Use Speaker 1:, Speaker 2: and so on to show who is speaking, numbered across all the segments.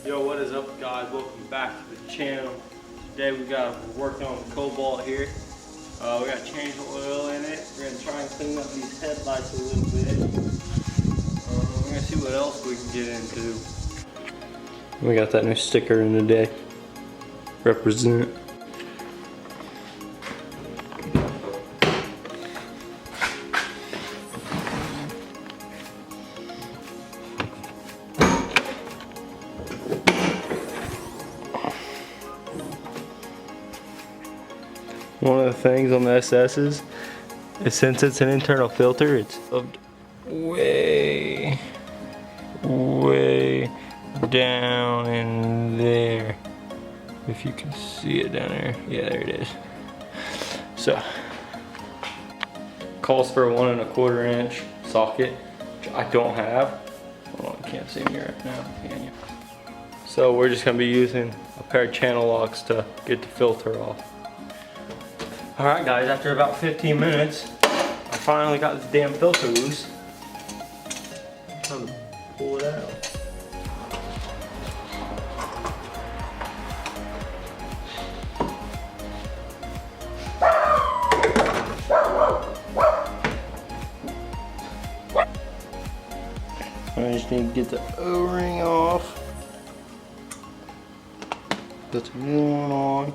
Speaker 1: Yo, what is up, guys? Welcome back to the channel. Today we're working on the cobalt here. We got change oil in it. We're gonna try and clean up these headlights a little bit. We're gonna see what else we can get into. We got that new sticker in today. Represent. One of the things on the SS's is since it's an internal filter, it's way down in there. If you can see it down there. Yeah, there it is. So, calls for a 1 1/4 inch socket, which I don't have. Hold on, you can't see me right now, can you? So we're just gonna be using a pair of channel locks to get the filter off. Alright guys, after about 15 minutes, I finally got this damn filter loose. Time to pull it out. I just need to get the O-ring off. Put the new one on.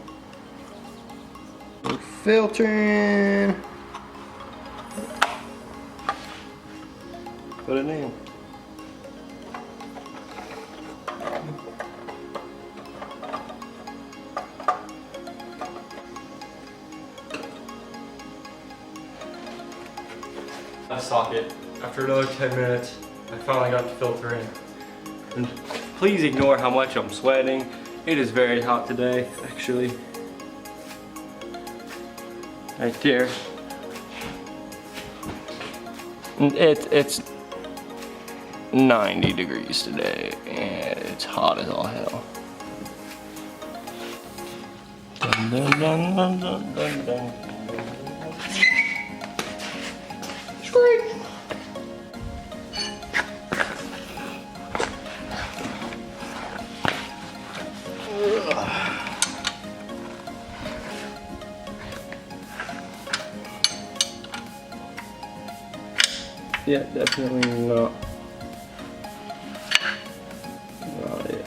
Speaker 1: Filtering. Put it in. That socket. After another 10 minutes, I finally got the filter in. And please ignore how much I'm sweating. It is very hot today, actually. Right there. It's 90 degrees today, and it's hot as all hell. Dun, dun, dun, dun, dun, dun, dun. Scream. Yeah, definitely not it.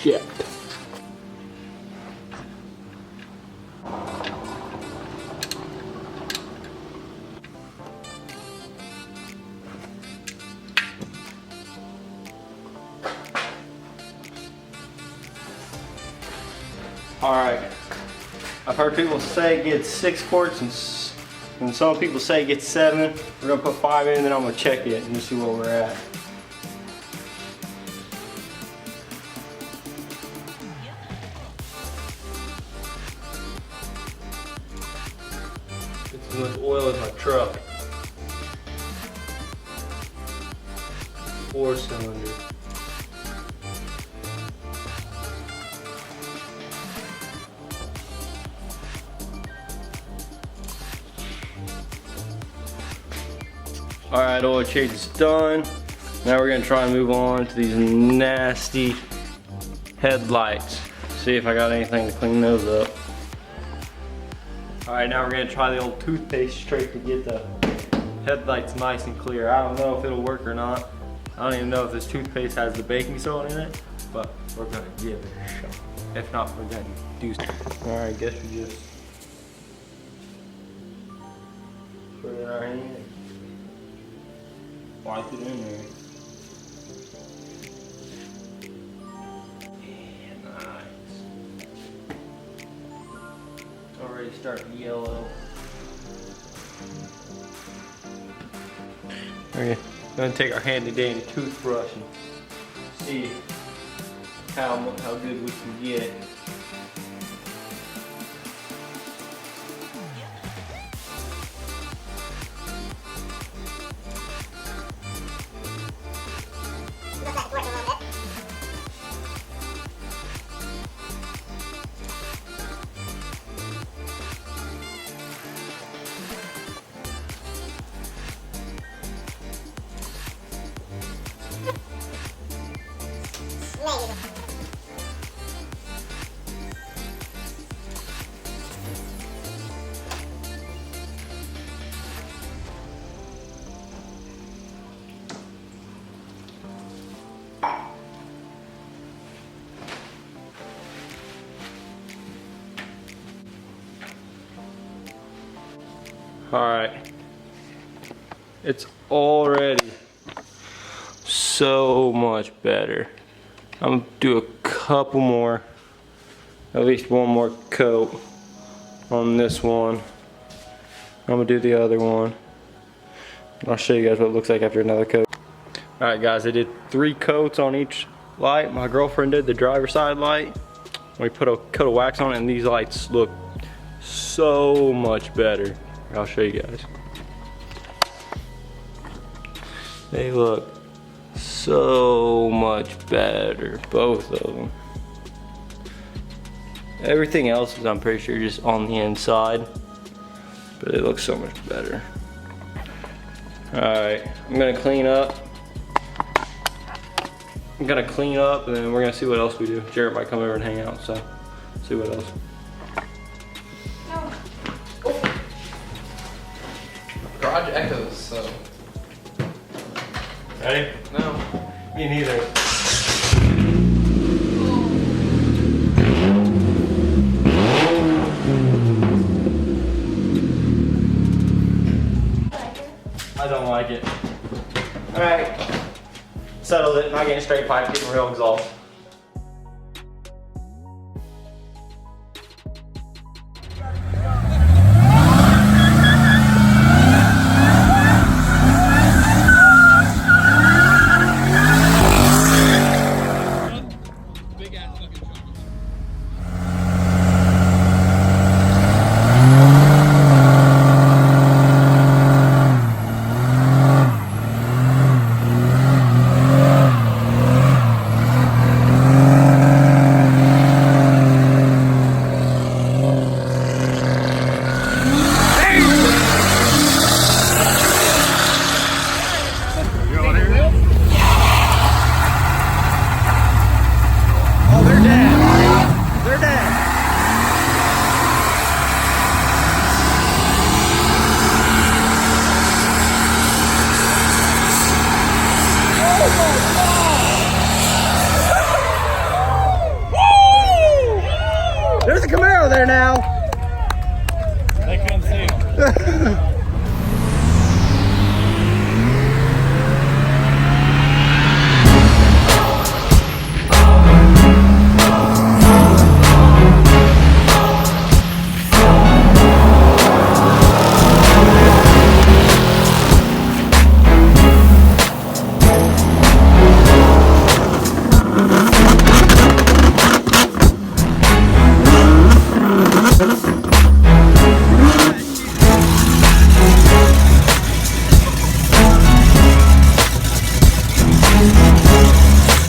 Speaker 1: Shit. Alright, I've heard people say it gets 6 quarts and some people say it gets 7. We're gonna put 5 in and then I'm gonna check it and see where we're at. Get as much oil as my truck. 4-cylinder. Alright, oil change is done. Now we're gonna try and move on to these nasty headlights. See if I got anything to clean those up. Alright, now we're gonna try the old toothpaste trick to get the headlights nice and clear. I don't know if it'll work or not. I don't even know if this toothpaste has the baking soda in it, but we're gonna give it a shot. If not, we're gonna do something. Alright, I guess we just put it in our hand. Wipe it in there. Yeah, nice. It's already starting to yellow. Okay, we're gonna take our handy dandy toothbrush and see how good we can get. Alright, it's already so much better. I'm gonna do a couple more, at least one more coat on this one. I'm gonna do the other one. I'll show you guys what it looks like after another coat. Alright guys, I did 3 coats on each light. My girlfriend did the driver's side light. We put a coat of wax on it and these lights look so much better. I'll show you guys. They look so much better, both of them. Everything else is, I'm pretty sure, just on the inside, but it looks so much better. Alright, I'm gonna clean up. And then we're gonna see what else we do. Jared might come over and hang out, so see what else.
Speaker 2: Garage echoes, so.
Speaker 1: Ready?
Speaker 2: No.
Speaker 1: Me neither. I don't like it. Alright. Settled it. Not getting straight pipe, getting real exhaust.